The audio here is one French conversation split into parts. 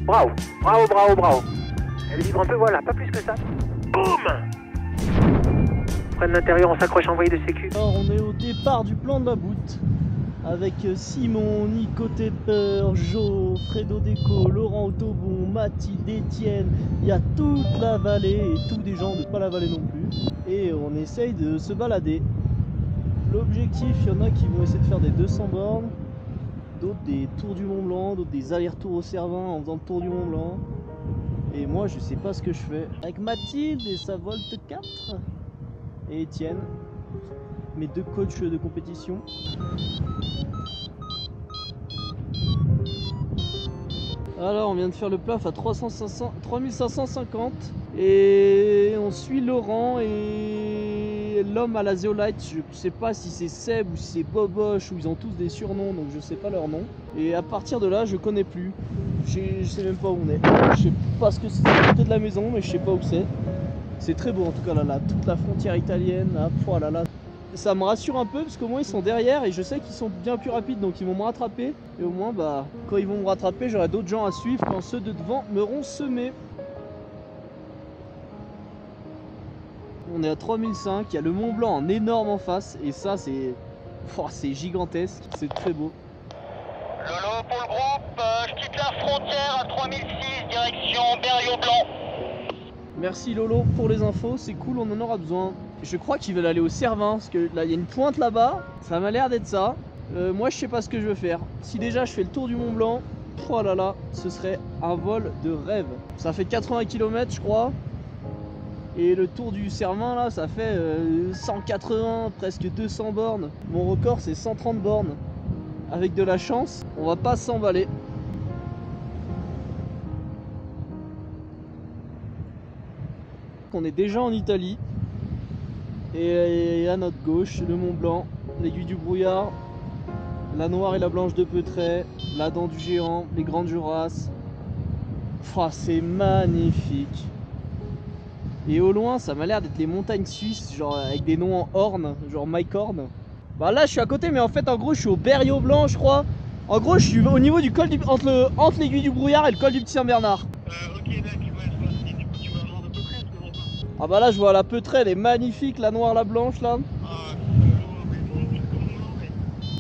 Bravo, bravo, bravo, bravo. Elle vibre un peu, voilà, pas plus que ça. Boum. Prenne l'intérieur, on s'accroche en voie de sécu. Alors on est au départ du plan de la Boute avec Simon, Nico Tepper, Jo, Fredo Déco, Laurent Autobon, Mathilde, Étienne. Il y a toute la vallée et tous des gens de pas la vallée non plus. Et on essaye de se balader. L'objectif, il y en a qui vont essayer de faire des 200 bornes, d'autres des tours du Mont Blanc, d'autres des allers-retours au Cervin en faisant le tour du Mont Blanc. Et moi je sais pas ce que je fais. Avec Mathilde et sa Volt 4 et Étienne, mes deux coachs de compétition. Alors on vient de faire le plaf à 3550 et on suit Laurent et l'homme à la Zeolite. Je sais pas si c'est Seb ou si c'est Boboche ou ils ont tous des surnoms donc je sais pas leur nom. Et à partir de là je connais plus. Je sais même pas où on est. Je sais pas ce que c'est à côté de la maison mais je sais pas où c'est. C'est très beau en tout cas là, toute la frontière italienne là, oh là là. Ça me rassure un peu parce qu'au moins ils sont derrière et je sais qu'ils sont bien plus rapides donc ils vont me rattraper. Et au moins bah quand ils vont me rattraper j'aurai d'autres gens à suivre quand ceux de devant m'auront semé. On est à 3005, il y a le Mont Blanc en énorme en face et ça c'est gigantesque, c'est très beau. Lolo pour le groupe, je quitte la frontière à 3006 direction Berrios-Blanc. Merci Lolo pour les infos, c'est cool, on en aura besoin. Je crois qu'ils veulent aller au Cervin, parce que là il y a une pointe là-bas, ça m'a l'air d'être ça. Moi je sais pas ce que je veux faire. Si déjà je fais le tour du Mont Blanc, oh là là, ce serait un vol de rêve. Ça fait 80 km je crois. Et le tour du Cervin là, ça fait 180, presque 200 bornes. Mon record c'est 130 bornes. Avec de la chance, on va pas s'emballer. On est déjà en Italie et à notre gauche le Mont Blanc, l'aiguille du Brouillard, la Noire et la Blanche de Peutret, la Dent du Géant, les Grandes Jorasses. Oh, c'est magnifique. Et au loin ça m'a l'air d'être les montagnes suisses, genre avec des noms en horn, genre Mike Horn. Bah là je suis à côté mais en fait en gros je suis au Berrios-Blanc je crois. En gros je suis au niveau du col du, entre l'aiguille du Brouillard et le col du Petit Saint-Bernard. Ok mec, ouais, si du coup tu vas voir de peu près ce que je vois pas. Ah bah là je vois la Peutret, elle est magnifique, la Noire, la Blanche là. Ah, mais bon, tu commences, mais...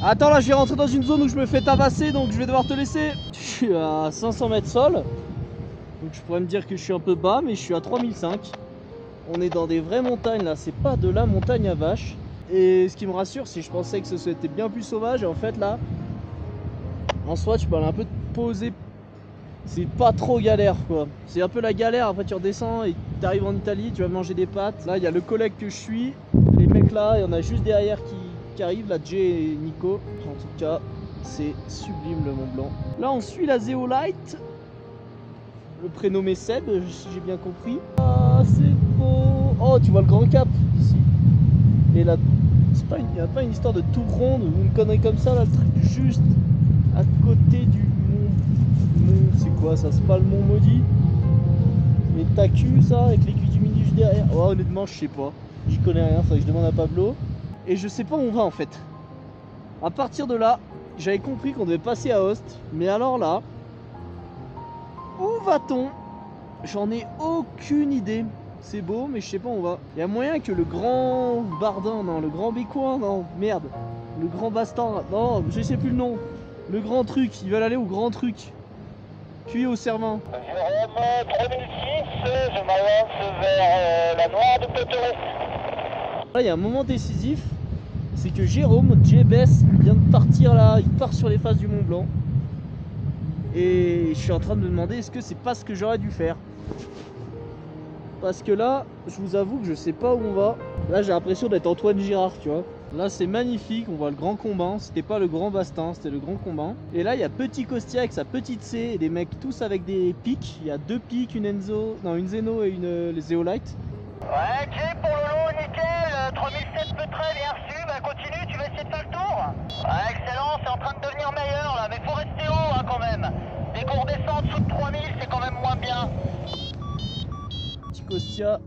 Attends là je vais rentrer dans une zone où je me fais tabasser donc je vais devoir te laisser. Je suis à 500 mètres sol. Donc je pourrais me dire que je suis un peu bas mais je suis à 3005. On est dans des vraies montagnes là, c'est pas de la montagne à vache. Et ce qui me rassure c'est que je pensais que c'était bien plus sauvage et en fait là en soi tu peux aller un peu te poser. C'est pas trop galère quoi. C'est un peu la galère, après tu redescends et tu arrives en Italie, tu vas manger des pâtes. Là il y a le collègue que je suis, les mecs là, il y en a juste derrière qui arrivent, là Jay et Nico. En tout cas c'est sublime le Mont Blanc. Là on suit la Zeolite, le prénommé Seb si j'ai bien compris. Ah c'est beau. Oh tu vois le Grand Cap ici. Et là il n'y a pas une histoire de tour ronde ou une connerie comme ça là, le truc juste à côté du c'est quoi ça? C'est pas le Mont Maudit? Mais t'as cul ça avec l'aiguille du Midi juste derrière? Oh honnêtement je sais pas, j'y connais rien, faudrait que je demande à Pablo. Et je sais pas où on va en fait. À partir de là, j'avais compris qu'on devait passer à Host, mais alors là, où va-t-on? J'en ai aucune idée. C'est beau mais je sais pas où on va. Il y a moyen que le Grand Bardin, non le Grand Bécoin, non merde. Le Grand Bastin, non je sais plus le nom. Le grand truc, ils veulent aller au grand truc. Puis au Cervin. Jérôme 3006, je m'avance vers la Noire de Peutret. Là il y a un moment décisif, c'est que Jérôme, JBS, vient de partir là, il part sur les faces du Mont Blanc. Et je suis en train de me demander est-ce que c'est pas ce que j'aurais dû faire. Parce que là, je vous avoue que je sais pas où on va. Là j'ai l'impression d'être Antoine Girard, tu vois. Là c'est magnifique, on voit le Grand Combin, c'était pas le Grand Bastin, c'était le Grand Combin. Et là il y a Petit Costia avec sa petite C et des mecs tous avec des pics. Il y a deux pics, une Enzo, non une Zeno et une Zeolite. Ouais, Jay pour Lolo, nickel, 3007 Peutret, bien reçu, bah continue, tu vas essayer de faire le tour. Ouais, excellent, c'est en train de devenir meilleur là, mais faut rester haut hein, quand même. Dès qu'on redescend en dessous de 3000, c'est quand même moins bien. Petit Costia,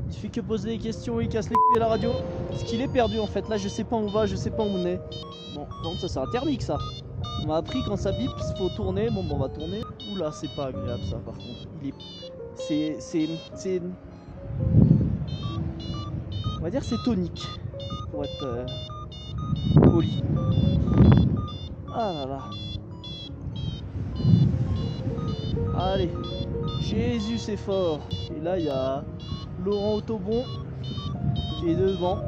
il fait que poser des questions, il casse les couilles à la radio. Parce qu'il est perdu en fait, là je sais pas où on va, je sais pas où on est. Bon, par contre ça c'est un thermique ça. On m'a appris quand ça bip, il faut tourner, bon on va tourner. là, c'est pas agréable ça par contre. Il est... c'est... On va dire c'est tonique, pour être poli. Ah là là. Allez, Jésus c'est fort. Et là il y a Laurent Autobon qui est devant,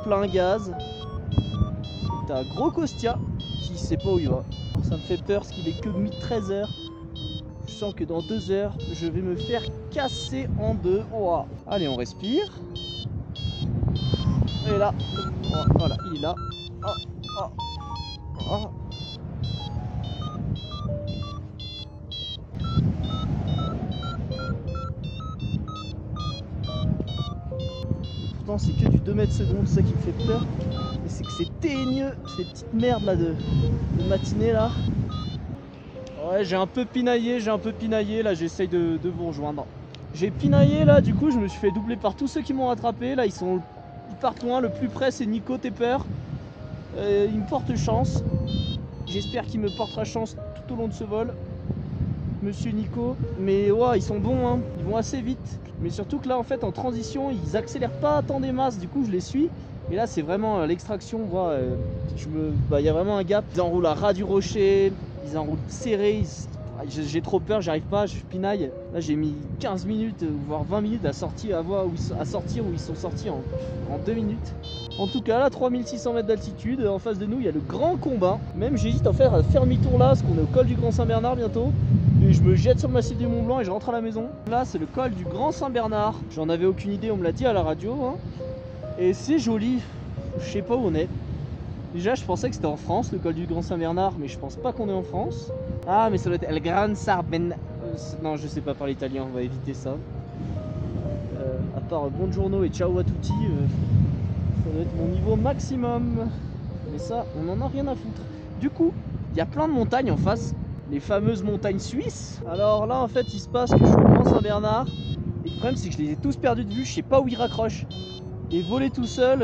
plein gaz. T'as Gros Costia qui sait pas où il va. Ça me fait peur parce qu'il est que 13h. Je sens que dans 2 heures, je vais me faire casser en deux. Oh. Allez, on respire. Et là, voilà, il est là. Oh, oh, oh. Pourtant, c'est que du 2 mètres secondes, c'est ça qui me fait peur. Et c'est que c'est teigneux, ces petites merdes là de matinée là. Ouais, j'ai un peu pinaillé, là j'essaye de vous rejoindre. J'ai pinaillé là, du coup je me suis fait doubler par tous ceux qui m'ont rattrapé. Là ils partent loin, le plus près c'est Nico Tepper. Il me porte chance. J'espère qu'il me portera chance tout au long de ce vol. Monsieur Nico. Mais ouais, ils sont bons hein, ils vont assez vite. Mais surtout que là en fait en transition ils accélèrent pas tant des masses, du coup je les suis. Et là c'est vraiment l'extraction, y a vraiment un gap. Ils enroulent à ras du rocher, ils enroulent serré, j'ai trop peur, j'arrive pas, je pinaille. Là j'ai mis 15 minutes, voire 20 minutes à sortir où ils sont sortis en 2 minutes. En tout cas là 3600 mètres d'altitude, en face de nous il y a le Grand Combin. Même j'hésite à faire demi-tour là, parce qu'on est au col du Grand Saint-Bernard bientôt. Et je me jette sur le massif du Mont Blanc et je rentre à la maison. Là c'est le col du Grand Saint-Bernard. J'en avais aucune idée, on me l'a dit à la radio hein. Et c'est joli, je sais pas où on est. Déjà je pensais que c'était en France, le col du Grand Saint-Bernard, mais je pense pas qu'on est en France. Ah mais ça doit être El Gran Saben... non je sais pas parler italien, on va éviter ça. À part buongiorno et ciao a tutti, ça doit être mon niveau maximum. Mais ça, on en a rien à foutre. Du coup, il y a plein de montagnes en face, les fameuses montagnes suisses. Alors là en fait il se passe que je suis au Grand Saint-Bernard. Et le problème c'est que je les ai tous perdus de vue, je sais pas où ils raccrochent. Et voler tout seul,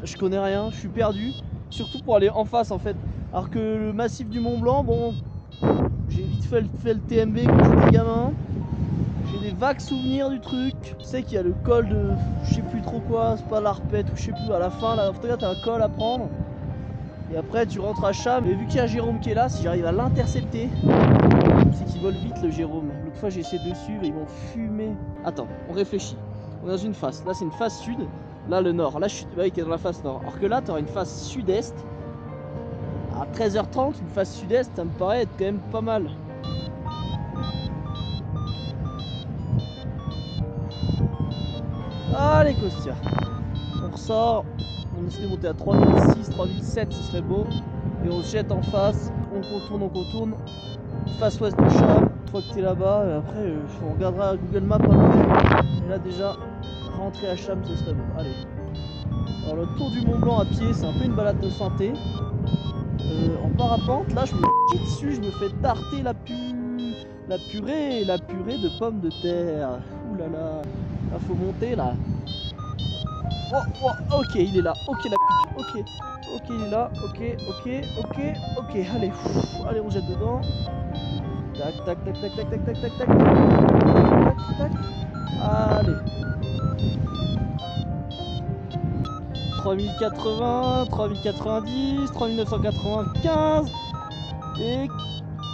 je connais rien, je suis perdu. Surtout pour aller en face en fait. Alors que le massif du Mont Blanc, bon, j'ai vite fait le TMB quand j'étais gamin. J'ai des vagues souvenirs du truc. Je sais qu'il y a le col de je sais plus trop quoi, c'est pas l'Arpette ou je sais plus, à la fin là, en tout cas t'as un col à prendre. Et après tu rentres à Cham. Et vu qu'il y a Jérôme qui est là, si j'arrive à l'intercepter, c'est qu'il vole vite le Jérôme. L'autre fois j'ai essayé de le suivre et ils m'ont fumé. Attends, on réfléchit. On est dans une face, là c'est une face sud, là le nord, là je suis qui est dans la face nord. Alors que là tu auras une face sud-est. À 13h30, une face sud-est, ça me paraît être quand même pas mal. Allez Costia, on ressort, on essaie de monter à 3006, 3007, ce serait beau. Et on se jette en face, on contourne, face ouest de Cham. Une fois que tu es là-bas, après on regardera Google Maps après. Et là déjà, rentrer à Cham ce serait bon. Allez. Alors le tour du Mont Blanc à pied, c'est un peu une balade de santé. En parapente, là je me chie dessus, je me fais tarter la purée de pommes de terre. Ouh là là, là faut monter là. Oh, ok il est là, ok la pute, ok il est là, ok, allez, allez on jette dedans. Tac, allez. 3080, 3090, 3995 et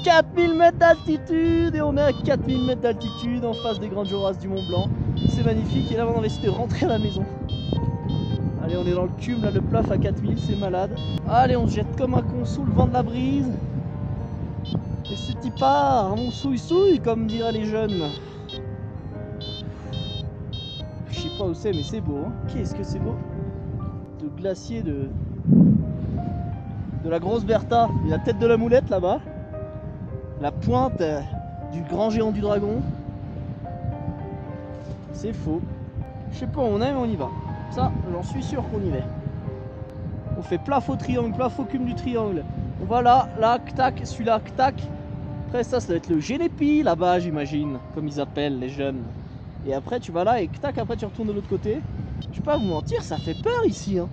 4000 mètres d'altitude. Et on est à 4000 mètres d'altitude en face des grandes jorasses du Mont Blanc. C'est magnifique et là on va essayer de rentrer à la maison. Allez on est dans le cube là, le plaf à 4000, c'est malade. Allez on se jette comme un con sous le vent de la brise. Et c'est y part, mon souille comme diraient les jeunes. Je sais pas où c'est mais c'est beau hein. Qu'est-ce que c'est beau. De glacier de la grosse Bertha et la tête de la moulette là-bas, la pointe du grand géant du dragon. C'est faux, je sais pas où on est mais on y va, ça j'en suis sûr qu'on y va. On fait plaf au triangle, plaf au cube du triangle, on va là, tac, celui-là, tac. Après ça doit être le Génépi là-bas j'imagine, comme ils appellent les jeunes. Et après tu vas là et tac, après tu retournes de l'autre côté. Je vais pas vous mentir, ça fait peur ici hein.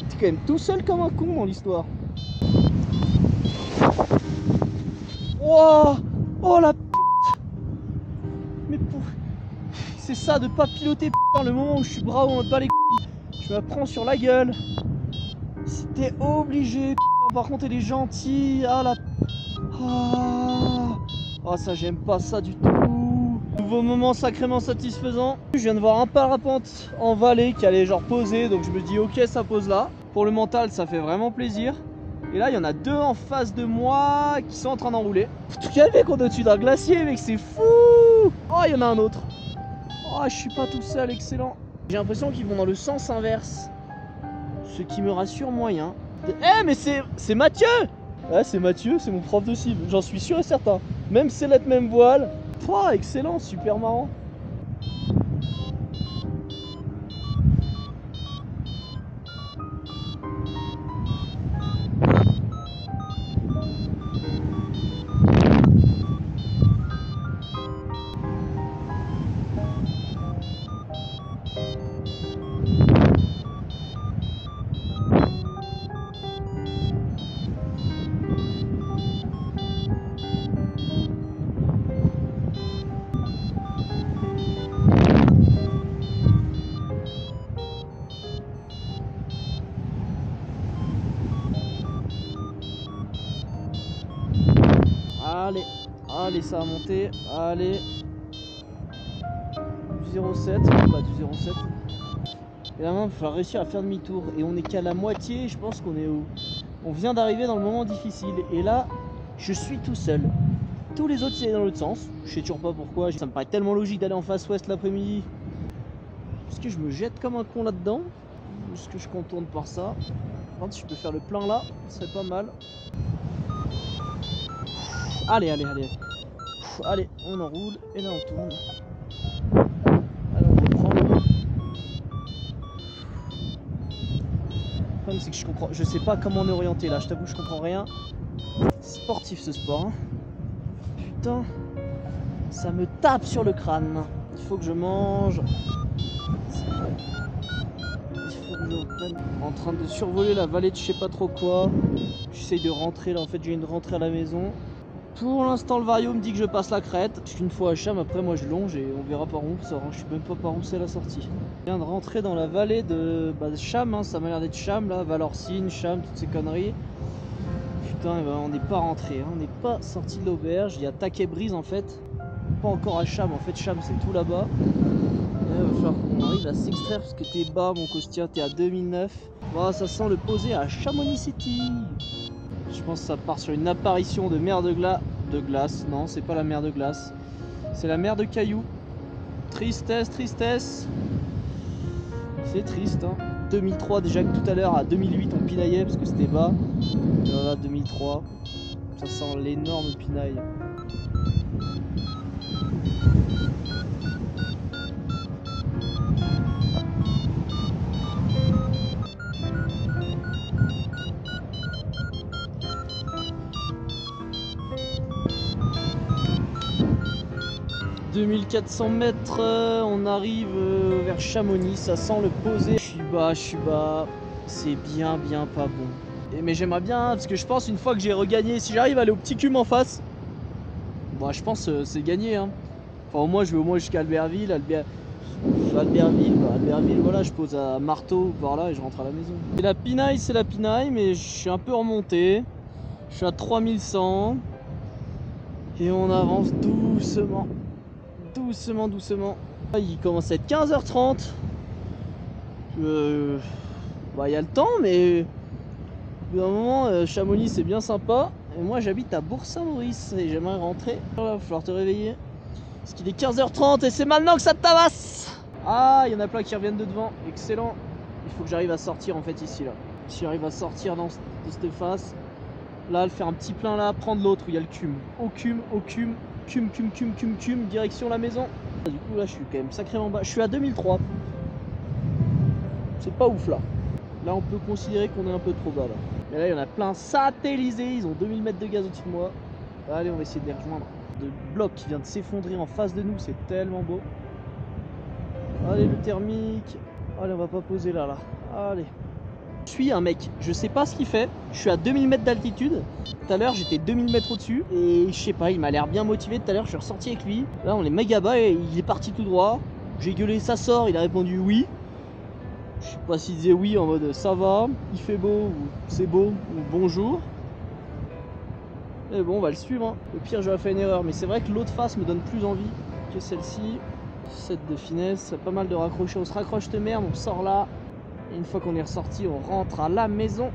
T'es quand même tout seul comme un con dans l'histoire. Wow, Oh la p***. Mais pour... C'est ça de pas piloter putain, le moment où je suis bras on bat les couilles. Je me prends sur la gueule. C'était obligé putain. Par contre elle est gentille. Ah la... Ah, oh, ça j'aime pas ça du tout. Nouveau moment sacrément satisfaisant. Je viens de voir un parapente en vallée qui allait genre poser. Donc je me dis ok ça pose là. Pour le mental ça fait vraiment plaisir. Et là il y en a deux en face de moi qui sont en train d'enrouler. Quel mec on est au-dessus d'un glacier mec, c'est fou. Oh il y en a un autre. Oh je suis pas tout seul, excellent. J'ai l'impression qu'ils vont dans le sens inverse. Ce qui me rassure moyen. Eh mais c'est Mathieu. Ouais c'est Mathieu, c'est mon prof de cible, j'en suis sûr et certain. Même sellette, même voile. Oh excellent, super marrant. Allez, allez, ça a monté. Allez. Du 0,7. Bah, du 0,7. Et là, il va falloir réussir à faire demi-tour. Et on est qu'à la moitié. Je pense qu'on est où? On vient d'arriver dans le moment difficile. Et là, je suis tout seul. Tous les autres, c'est dans l'autre sens. Je sais toujours pas pourquoi. Ça me paraît tellement logique d'aller en face ouest l'après-midi. Est-ce que je me jette comme un con là-dedans? Ou est-ce que je contourne par ça? Si je peux faire le plein là, ce serait pas mal. Allez, allez, allez. Allez, on enroule et là on tourne. Allez, on reprend. Le problème c'est que je sais pas comment on est orienté là, je t'avoue je comprends rien. Sportif ce sport. Hein. Putain, ça me tape sur le crâne. Il faut que je mange. Il faut que je prenne. En train de survoler la vallée de je sais pas trop quoi. J'essaye de rentrer là, en fait j'ai une rentrée à la maison. Pour l'instant le vario me dit que je passe la crête. Une fois à Cham, après moi je longe et on verra par où ça. Je sais même pas par où c'est la sortie. Je viens de rentrer dans la vallée de Cham, hein. Ça m'a l'air d'être Cham là, Valorcine, Cham, toutes ces conneries. Putain, on n'est pas rentré, hein. On n'est pas sorti de l'auberge. Il y a Taquet Brise en fait. Pas encore à Cham, en fait Cham c'est tout là-bas. Il va falloir qu'on arrive à s'extraire parce que t'es bas mon costier, t'es à 2009. Oh, ça sent le posé à Chamonix City. Je pense que ça part sur une apparition de mer de glace. Non, c'est pas la mer de glace. C'est la mer de cailloux. Tristesse, tristesse. C'est triste. Hein. 2003 déjà que tout à l'heure, à 2008 on pinaillait parce que c'était bas. Et voilà, 2003. Ça sent l'énorme pinaille. « 2400 mètres, on arrive vers Chamonix, ça sent le posé. Je suis bas, c'est bien pas bon. Mais j'aimerais bien, parce que je pense une fois que j'ai regagné, si j'arrive à aller au petit cum en face, bah, je pense c'est gagné. Hein. Enfin au moins je vais au moins jusqu'à Albertville, Albertville, voilà, je pose à Marteau par là et je rentre à la maison. Et la pinaille, c'est la pinaille, mais je suis un peu remonté. Je suis à 3100 et on avance doucement. Doucement. Il commence à être 15h30. Bah, y a le temps, mais au bout d'un moment, Chamonix c'est bien sympa. Et moi j'habite à Bourg-Saint-Maurice et j'aimerais rentrer. Il va falloir te réveiller. Parce qu'il est 15h30 et c'est maintenant que ça te tabasse. Ah, il y en a plein qui reviennent de devant. Excellent. Il faut que j'arrive à sortir en fait ici là. Si j'arrive à sortir de cette face. Là, le faire un petit plein là, prendre l'autre où il y a le cum. Au cum. Cum, direction la maison. Du coup là je suis quand même sacrément bas. Je suis à 2003. C'est pas ouf là. Là on peut considérer qu'on est un peu trop bas là. Mais là il y en a plein satellisés. Ils ont 2000 mètres de gaz au-dessus de moi. Allez, on va essayer de les rejoindre. Le bloc qui vient de s'effondrer en face de nous, c'est tellement beau. Allez le thermique. Allez, on va pas poser là. Allez. Je suis un mec, je sais pas ce qu'il fait, je suis à 2000 mètres d'altitude. Tout à l'heure j'étais 2000 mètres au-dessus et je sais pas, il m'a l'air bien motivé. Tout à l'heure je suis ressorti avec lui. Là on est méga bas et il est parti tout droit. J'ai gueulé ça sort, il a répondu oui. Je sais pas s'il disait oui en mode ça va, il fait beau ou c'est beau ou bonjour. Mais bon on va le suivre hein. Au pire j'aurais fait une erreur mais c'est vrai que l'autre face me donne plus envie que celle-ci. 7 de finesse, pas mal de raccrochés, on se raccroche de merde, on sort là. Et une fois qu'on est ressorti, on rentre à la maison.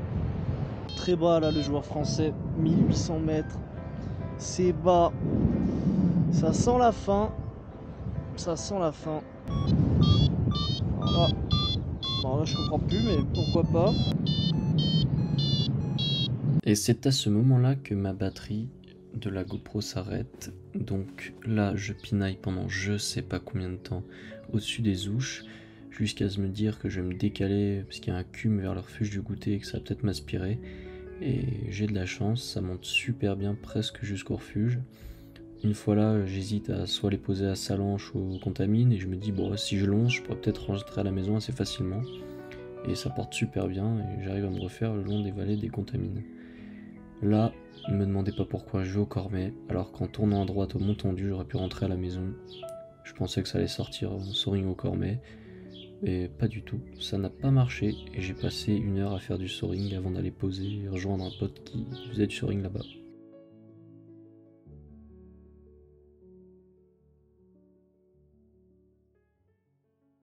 Très bas là le joueur français, 1800 mètres. C'est bas. Ça sent la fin. Ça sent la fin. Voilà. Bon là je comprends plus mais pourquoi pas. Et c'est à ce moment-là que ma batterie de la GoPro s'arrête. Donc là je pinaille pendant je sais pas combien de temps au-dessus des ouches. Jusqu'à se me dire que je vais me décaler parce qu'il y a un cume vers le refuge du goûter et que ça va peut-être m'aspirer. Et j'ai de la chance, ça monte super bien presque jusqu'au refuge. Une fois là, j'hésite à soit les poser à Salanches ou aux Contamines et je me dis bon si je longe, je pourrais peut-être rentrer à la maison assez facilement. Et ça porte super bien et j'arrive à me refaire le long des vallées des Contamines. Là, ne me demandez pas pourquoi je vais au Cormet, alors qu'en tournant à droite au Mont-Tendu, j'aurais pu rentrer à la maison. Je pensais que ça allait sortir en soaring au Cormet. Et pas du tout, ça n'a pas marché et j'ai passé 1 heure à faire du soaring avant d'aller poser et rejoindre un pote qui faisait du soaring là-bas.